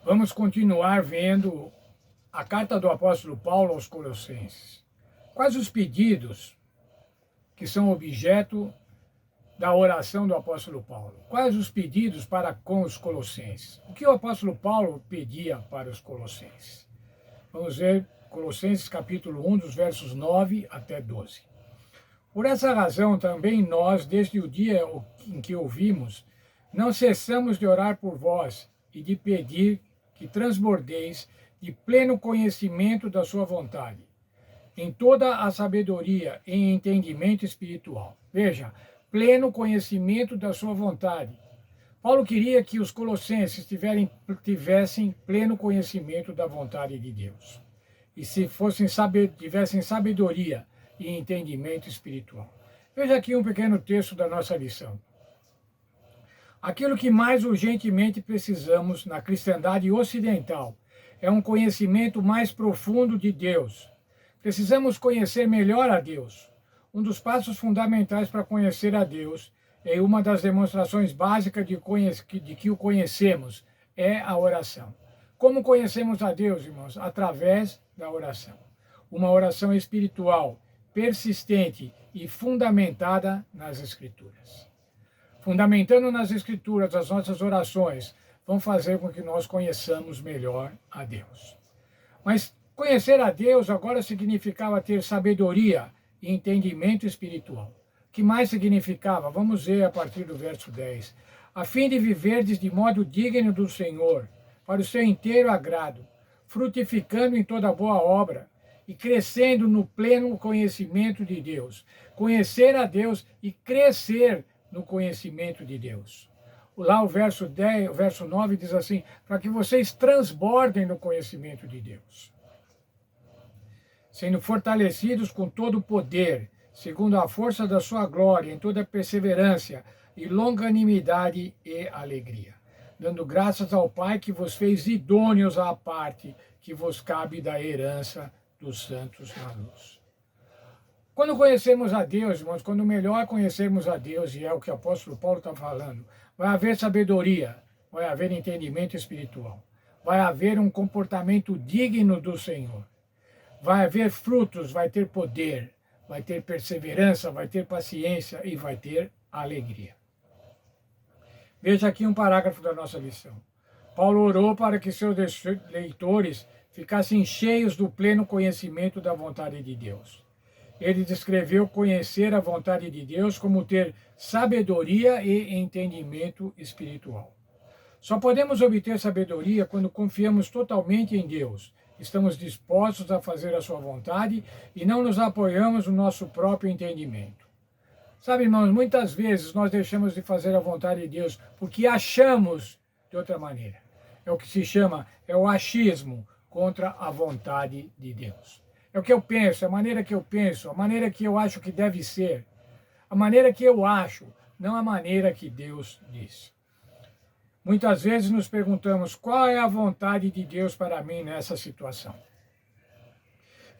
Vamos continuar vendo a carta do apóstolo Paulo aos Colossenses. Quais os pedidos que são objeto da oração do apóstolo Paulo? Quais os pedidos para com os colossenses? O que o apóstolo Paulo pedia para os colossenses? Vamos ver Colossenses capítulo 1, dos versos 9 até 12. Por essa razão também nós, desde o dia em que ouvimos, não cessamos de orar por vós e de pedir que transbordeis de pleno conhecimento da sua vontade, em toda a sabedoria e entendimento espiritual. Veja, pleno conhecimento da sua vontade. Paulo queria que os colossenses tivessem pleno conhecimento da vontade de Deus. E se tivessem sabedoria e entendimento espiritual. Veja aqui um pequeno texto da nossa lição. Aquilo que mais urgentemente precisamos na cristandade ocidental é um conhecimento mais profundo de Deus. Precisamos conhecer melhor a Deus. Um dos passos fundamentais para conhecer a Deus e uma das demonstrações básicas de que o conhecemos é a oração. Como conhecemos a Deus, irmãos? Através da oração. Uma oração espiritual, persistente e fundamentada nas Escrituras. Fundamentando nas Escrituras as nossas orações, vão fazer com que nós conheçamos melhor a Deus. Mas conhecer a Deus agora significava ter sabedoria e entendimento espiritual. O que mais significava? Vamos ver a partir do verso 10. A fim de viverdes de modo digno do Senhor, para o seu inteiro agrado, frutificando em toda boa obra e crescendo no pleno conhecimento de Deus. Conhecer a Deus e crescer no conhecimento de Deus. Lá o verso 10, o verso 9 diz assim: para que vocês transbordem no conhecimento de Deus, sendo fortalecidos com todo o poder, segundo a força da sua glória, em toda perseverança e longanimidade e alegria, dando graças ao Pai que vos fez idôneos à parte que vos cabe da herança dos santos na luz. Quando conhecemos a Deus, irmãos, quando melhor conhecermos a Deus, e é o que o apóstolo Paulo está falando, vai haver sabedoria, vai haver entendimento espiritual, vai haver um comportamento digno do Senhor, vai haver frutos, vai ter poder, vai ter perseverança, vai ter paciência e vai ter alegria. Veja aqui um parágrafo da nossa lição. Paulo orou para que seus leitores ficassem cheios do pleno conhecimento da vontade de Deus. Ele descreveu conhecer a vontade de Deus como ter sabedoria e entendimento espiritual. Só podemos obter sabedoria quando confiamos totalmente em Deus, estamos dispostos a fazer a sua vontade e não nos apoiamos no nosso próprio entendimento. Sabe, irmãos, muitas vezes nós deixamos de fazer a vontade de Deus porque achamos de outra maneira. É o que se chama, é o achismo contra a vontade de Deus. É o que eu penso, é a maneira que eu penso, a maneira que eu acho que deve ser, a maneira que eu acho, não a maneira que Deus diz. Muitas vezes nos perguntamos qual é a vontade de Deus para mim nessa situação.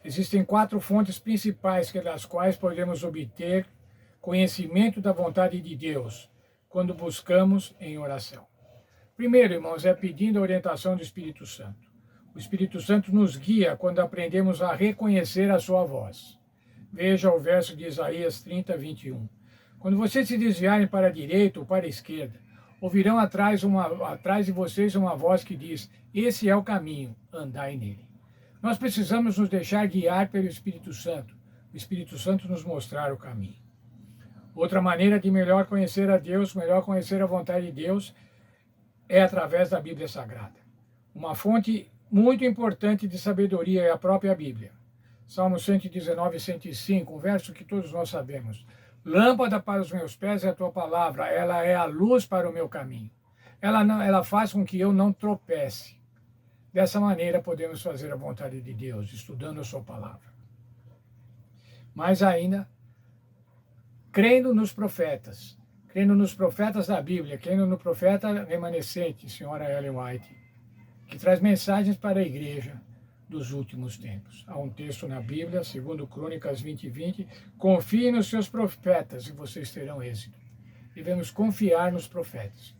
Existem 4 fontes principais pelas quais podemos obter conhecimento da vontade de Deus quando buscamos em oração. Primeiro, irmãos, é pedindo a orientação do Espírito Santo. O Espírito Santo nos guia quando aprendemos a reconhecer a sua voz. Veja o verso de Isaías 30, 21. Quando vocês se desviarem para a direita ou para a esquerda, ouvirão atrás de vocês uma voz que diz: esse é o caminho, andai nele. Nós precisamos nos deixar guiar pelo Espírito Santo. O Espírito Santo nos mostrar o caminho. Outra maneira de melhor conhecer a Deus, melhor conhecer a vontade de Deus, é através da Bíblia Sagrada. Uma fonte muito importante de sabedoria é a própria Bíblia. Salmo 119, 105, um verso que todos nós sabemos. Lâmpada para os meus pés é a tua palavra, ela é a luz para o meu caminho. Ela faz com que eu não tropece. Dessa maneira podemos fazer a vontade de Deus, estudando a sua palavra. Mais ainda, crendo nos profetas da Bíblia, crendo no profeta remanescente, senhora Ellen White, que traz mensagens para a igreja dos últimos tempos. Há um texto na Bíblia, segundo Crônicas 20, 20, confie nos seus profetas e vocês terão êxito. Devemos confiar nos profetas.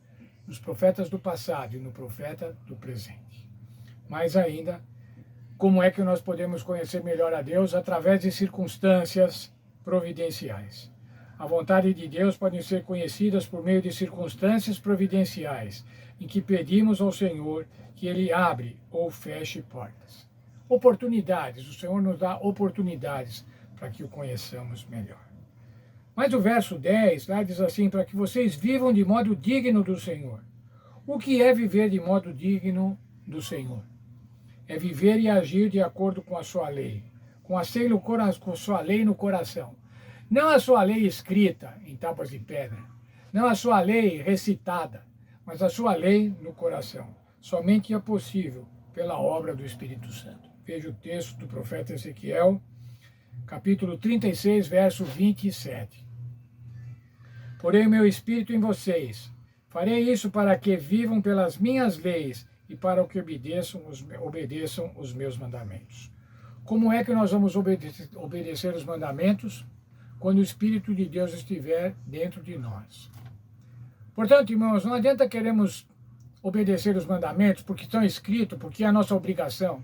nos profetas do passado e no profeta do presente. Mais ainda, como é que nós podemos conhecer melhor a Deus? Através de circunstâncias providenciais. A vontade de Deus pode ser conhecidas por meio de circunstâncias providenciais, em que pedimos ao Senhor que Ele abre ou feche portas. Oportunidades, o Senhor nos dá oportunidades para que o conheçamos melhor. Mas o verso 10 lá diz assim, para que vocês vivam de modo digno do Senhor. O que é viver de modo digno do Senhor? É viver e agir de acordo com a sua lei, com a sua lei no coração. Não a sua lei escrita em tábuas de pedra, não a sua lei recitada, mas a sua lei no coração. Somente é possível pela obra do Espírito Santo. Veja o texto do profeta Ezequiel, capítulo 36, verso 27. Porém, o meu Espírito em vocês, farei isso para que vivam pelas minhas leis e para que obedeçam os meus mandamentos. Como é que nós vamos obedecer os mandamentos? Quando o Espírito de Deus estiver dentro de nós. Portanto, irmãos, não adianta queremos obedecer os mandamentos porque estão escritos, porque é a nossa obrigação.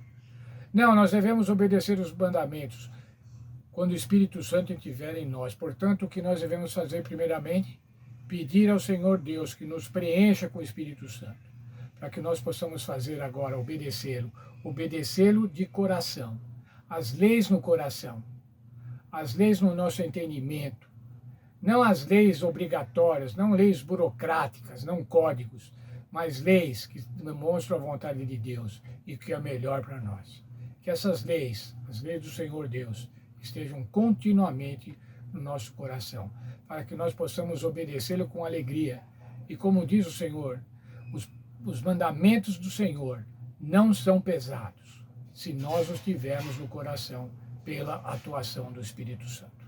Não, nós devemos obedecer os mandamentos quando o Espírito Santo estiver em nós. Portanto, o que nós devemos fazer primeiramente? Pedir ao Senhor Deus que nos preencha com o Espírito Santo, para que nós possamos fazer agora, obedecê-lo de coração, as leis no coração, as leis no nosso entendimento, não as leis obrigatórias, não leis burocráticas, não códigos, mas leis que demonstram a vontade de Deus e que é melhor para nós. Que essas leis, as leis do Senhor Deus, estejam continuamente no nosso coração, para que nós possamos obedecê-lo com alegria. E como diz o Senhor, os mandamentos do Senhor não são pesados, se nós os tivermos no coração pela atuação do Espírito Santo.